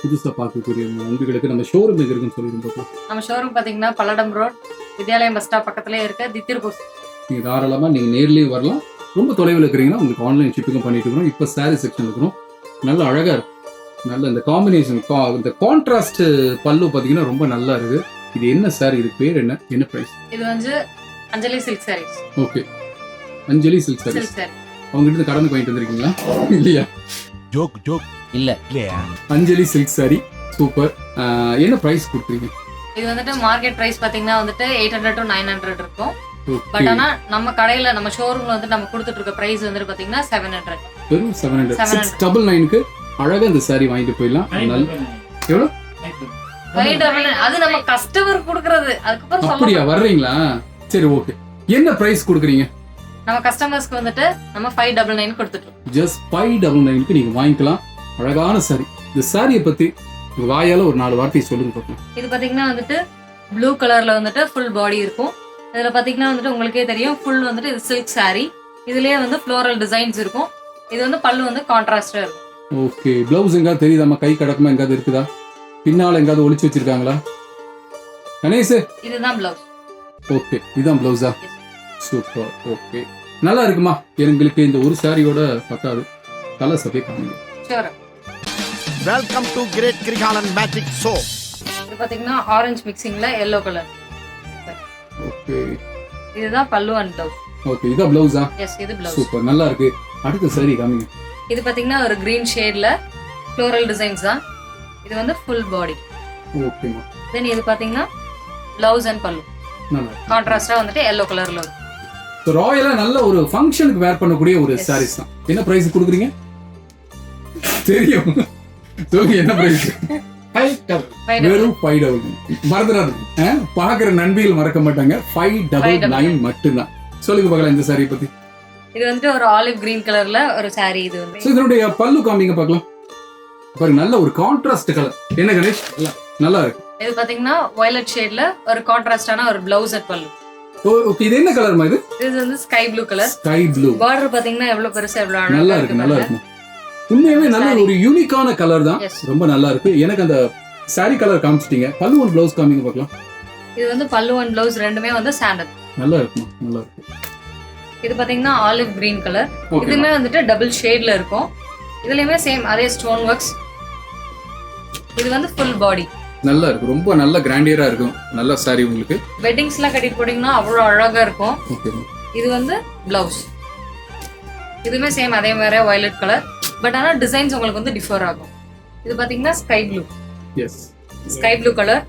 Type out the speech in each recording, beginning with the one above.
புதுசாக பார்க்கக்கூடிய நண்பர்களுக்கு நம்ம ஷோரூம் எங்கே இருக்குன்னு சொல்லியிருந்தோம். நம்ம ஷோரூம் பார்த்தீங்கன்னா Palladam road Vidyalayam bus stop பக்கத்துலேயே இருக்க தித்திருப்பூர். நீங்கள் தாராளமாக நீங்கள் நேர்லேயும் வரலாம். ரொம்ப தொலைவில் இருக்கிறீங்கன்னா உங்களுக்கு ஆன்லைன் ஷிப்பிங்கும் பண்ணிட்டு இருக்கிறோம். இப்போ சாரீ செக்ஷன் இருக்கிறோம். நல்ல அழகாக இருக்கும். நல்ல இந்த காம்பினேஷன் இந்த கான்ட்ராஸ்ட் பல்லு பார்த்தீங்கன்னா ரொம்ப நல்லா இருக்குது. இது என்ன சாரி? இது பேர் என்ன? என்ன ப்ரைஸ்? இது வந்து அஞ்சலி சில்க் சாரீஸ். ஓகே, அஞ்சலி சில்க் சாரீஸ். அவங்ககிட்ட கடந்து வாங்கிட்டு வந்திருக்கீங்களா? இல்லையா? ஜோக் ஜோக் இல்லையா? அஞ்சலி சில்க் சாரி சூப்பர். என்ன ப்ரைஸ் கொடுக்குறீங்க? இது வந்துட்டு மார்க்கெட் ப்ரைஸ் பார்த்தீங்கன்னா வந்துட்டு 800 to 900 இருக்கும். பட் ஆனா நம்ம கடையில நம்ம ஷோரூம்ல வந்து நம்ம கொடுத்துட்டு இருக்க பிரைஸ் வந்து பாத்தீங்கன்னா 700. வெறும் 700. 699க்கு அழகா இந்த சாரி வாங்கிட்டு போயிடலாம். எவ்வளவு? 599. அது நம்ம கஸ்டமர் கொடுக்கிறது. அதுக்கப்புறம் அப்படியா வர்றீங்களா? சரி ஓகே. என்ன பிரைஸ் கொடுக்குறீங்க? நம்ம கஸ்டமர்ஸ்க்கு வந்துட்டு நம்ம 599 கொடுத்துட்டோம். ஜஸ்ட் 599க்கு நீங்க வாங்கிக்கலாம். அழகான சாரி. இந்த சாரியை பத்தி வாயால ஒரு 4 வார்த்தை சொல்லுங்க பார்க்கலாம். இது பாத்தீங்கன்னா வந்துட்டு ப்ளூ கலர்ல வந்துட்டு ஃபுல் பாடி இருக்கும். இதுல பாத்தீங்கன்னா வந்துட்டு உங்களுக்கே தெரியும் ஃபுல் வந்துட்டு இது சில்க் சாரி. இதுலயே வந்து ஃப்ளோரல் டிசைன்ஸ் இருக்கும். இது வந்து பல்லு வந்து கான்ட்ராஸ்டா இருக்கும். ஓகே. பிளவுஸ் எங்காவது தெரியுதாமா? கை கடக்கமா எங்காவது இருக்குதா? பின்னால எங்காவது ஒளிச்சு வச்சிருக்காங்களா? கணேஷ், இதுதான் பிளவுஸ். ஓகே, இதுதான் பிளவுஸா? சூப்பர். ஓகே, நல்லா இருக்குமா? எங்களுக்கு இந்த ஒரு சாரியோட பத்தாது. கலர்ஸ் அப்படியே காமிங்க. Sure. Welcome to great Kirikalan magic show. இது பாத்தீங்கன்னா ஆரஞ்சு மிக்சிங்ல yellow கலர். ஓகே, இதுதான் பல்லு அண்ட் பிளவுஸ். ஓகே, இதுதான் பிளவுஸா? எஸ், இது பிளவுஸ். சூப்பர், நல்லா இருக்கு. அடுத்த சாரி காமிங்க. இது பாத்தீங்கன்னா ஒரு கிரீன் ஷேட்ல ஃப்ளோரல் டிசைன்ஸ் தான். இது வந்து ஃபுல் பாடி. ஓகேமா. தென் இது பாத்தீங்கன்னா பிளவுஸ் அண்ட் பல்லு நல்லா கான்ட்ராஸ்டா வந்துட்டு yellow கலர்ல வரும். ஸோ ராயலா நல்ல ஒரு ஃபங்க்ஷனுக்கு வேர் பண்ணக்கூடிய ஒரு சாரீஸ் தான். என்ன பிரைஸ் கொடுக்குறீங்க? தெரியும், சொல்லுங்க என்ன பிரைஸ்? வெறும் 599. மறந்துடாது, பாக்குற நண்பிகள் மறக்க மாட்டாங்க. 599 மட்டும்தான். சொல்லுங்க பார்க்கலாம் இந்த சாரியை பத்தி. இது வந்துட்டு ஒரு ஆலிவ் கிரீன் கலர்ல ஒரு சாரி. இது வந்து இதனுடைய பல்லு காமிங்க பார்க்கலாம். பாருங்க, நல்ல ஒரு கான்ட்ராஸ்ட் கலர். என்ன கணேஷ், நல்லா இருக்கு. இது பாத்தீங்கன்னா வயலட் ஷேட்ல ஒரு கான்ட்ராஸ்டான ஒரு பிளவுஸ் அட் பல்லு. ஓகே, இது என்ன கலர்மா? இது வந்து sky blue colour. Sky blue. Border பாத்தீங்கன்னா எவ்வளவு பெருசா எவ்வளவு அழகா நல்லா இருக்கு. நல்லா இருக்கு. உண்மையாவே நல்ல ஒரு யூனிக்கான கலர் தான். ரொம்ப நல்லா இருக்கு. எனக்கு அந்த சாரி கலர் காமிச்சிட்டீங்க. பல்லு ஒன் பிளவுஸ் காமிங்க பார்க்கலாம். இது வந்து பல்லு அண்ட் பிளவுஸ் ரெண்டுமே வந்து சாண்டல். நல்லா இருக்குமா? நல்லா இருக்கு. இது பாத்தீங்கன்னா ஆலிவ் கிரீன் கலர். இதுமே வந்துட்டு டபுள் ஷேட்ல இருக்கும். இதுலயுமே சேம் அதே ஸ்டோன் ஒர்க்ஸ். இது வந்து ஃபுல் பாடி. நல்லா இருக்கு. ரொம்ப நல்ல கிராண்டியரா இருக்கும். நல்ல சாரி. உங்களுக்கு வெட்டிங்ஸ்லாம் கட்டிட்டு போட்டீங்கன்னா அவ்வளவு அழகா இருக்கும். ஓகே. இது வந்து பிளவுஸ். இதுமே சேம் அதே மாதிரி வயலட் கலர். பட் ஆனா டிசைன்ஸ் உங்களுக்கு வந்து டிஃபர் ஆகும். இது பாத்தீங்கன்னா sky blue. Yes, sky blue colour.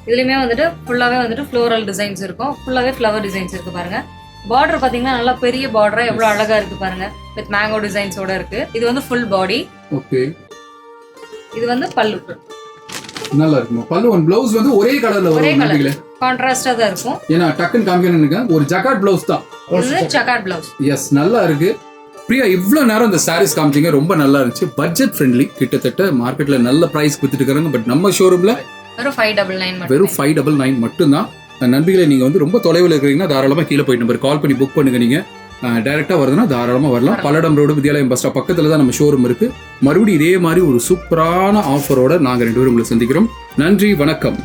இதுலயுமே வந்துட்டு ஃபுல்லாவே வந்துட்டு ஃப்ளோரல் டிசைன்ஸ் இருக்கும். ஃபுல்லாவே ஃப்ளவர் டிசைன்ஸ் இருக்கு பாருங்க. பார்டர் பாத்தீங்கன்னா நல்லா பெரிய பார்டரா எவ்வளவு அழகா இருக்கு பாருங்க. வித் மேங்கோ டிசைன்ஸோட இருக்கு. இது வந்து ஃபுல் பாடி. ஓகே. இது வந்து பல்லு. நல்லா இருக்கும். பல்லு ஒன் பிளவுஸ் வந்து ஒரே கலர்ல வரும். கான்ட்ராஸ்டா தான் இருக்கும். ஏன்னா டக்குன்னு காமிக்கணும். ஒரு ஜகார்ட் பிளவுஸ் தான். இது ஜகார்ட் பிளவுஸ். எஸ், நல்லா இருக்கு. பிரியா, இவ்வளவு நேரம் இந்த சாரீஸ் காமிச்சிங்க. ரொம்ப நல்லா இருந்துச்சு. Budget friendly. கிட்டத்தட்ட மார்க்கெட்ல நல்ல பிரைஸ் கொடுத்துட்டு இருக்காங்க. பட் நம்ம ஷோரூம்ல வெறும் 599. வெறும் 599 மட்டும்தான். நண்பிகளை நீங்க வந்து ரொம்ப தொலைவில் இருக்கிறீங்கன்னா தாராளமா கீழே போயிட்டு நம்பர் கால் பண்ணி புக் பண்ணுங்க. நீங்க டைரக்டா வருதுன்னா தாராளமா வரலாம். Palladam road Vidyalayam bus stop பக்கத்துல தான் நம்ம ஷோரூம் இருக்கு. மறுபடியும் இதே மாதிரி ஒரு சூப்பரான ஆஃபரோட நாங்க 2 பேரும் உங்களை சந்திக்கிறோம். நன்றி, வணக்கம்.